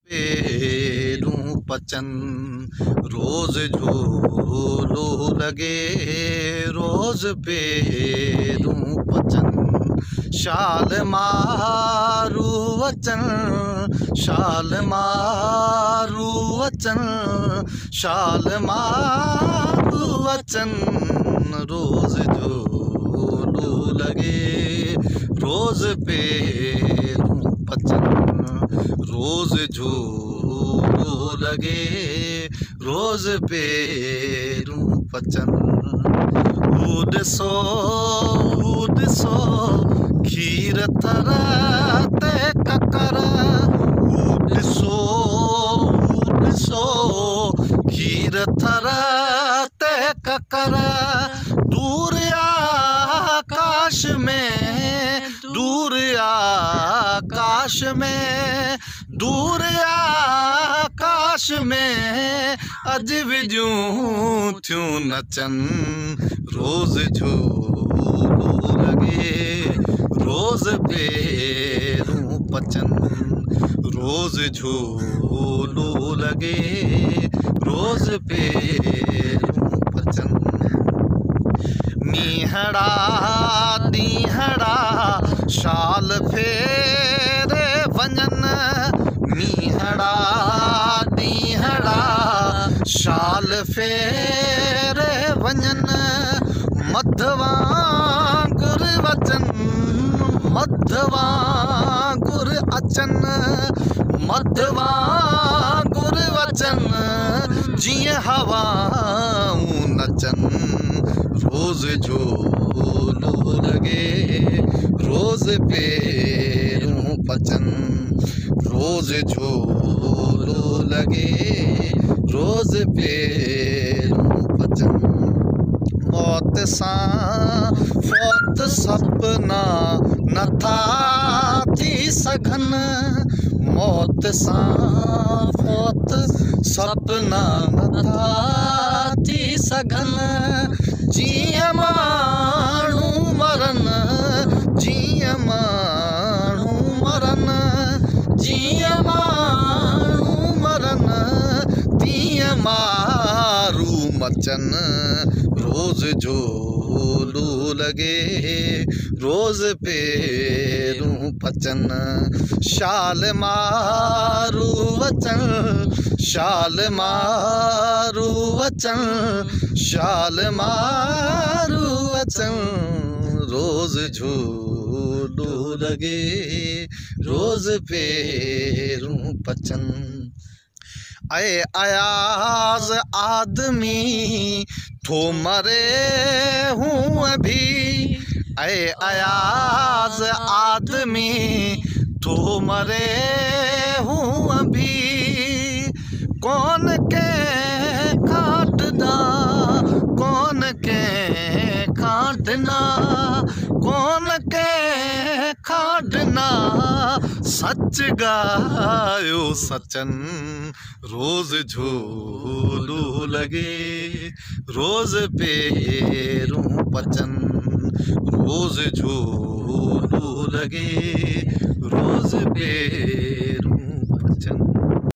पेरूं पचन, रोज झूलो लगे रोज पेरूं पचन। शाल मारू वचन, शाल मारू वचन, शाल मारू वचन, रोज झूलो लगे रोज पेरूं पचन, रोज झूलो लगे रोज पेरूं पचन। ऊॾिसो खीर थर ते ककर, ऊॾिसो खीर थर ते ककर, दूर आकाश में, दूर आकाश में, दूर आकाश में अज विजूं थियूं नचन, रोज झूलो लगे रोज पेरूं पचन, रोज झूलो लगे रोज पेरूं पचन। मीहड़ा दीहड़ा शाल फेरे वञन, मीहड़ा दीहड़ा शाल फेरे वञन, मधवा गुर वचन, मधवा गुर अचन, मधवा गुर वचन, जीअं हवाऊं नचन, रोज झूलो लगे रोज पेरूं पचन, रोज झूलो लगे रोज पेरूं पचन। मौत सां फौत सपना नथा थी सघन, मौत सां फौत सपना नथा थी सघन, जीअं माण्हू मरन, जीअं माण्हू मरन, जीअं माण्हू मरन, तीअं मारू मचन, रोज झूलो लगे रोज पेरूं पचन। शाल मारू वचन, शाल मारू वचन, शाल मारू वचन, रोज झूलो लगे रोज पेरूं पचन। ऐ अयाज आदमी थो मरे हूँ अभी, ऐ अयाज आदमी थो मरे हूँ अभी, कौन के काटना, कौन के काटना, कौन के काटना, सच गायो सचन, रोज झूलो लगे रोज पेरूं पचन, रोज झूलो लगे रोज पेरूं पचन।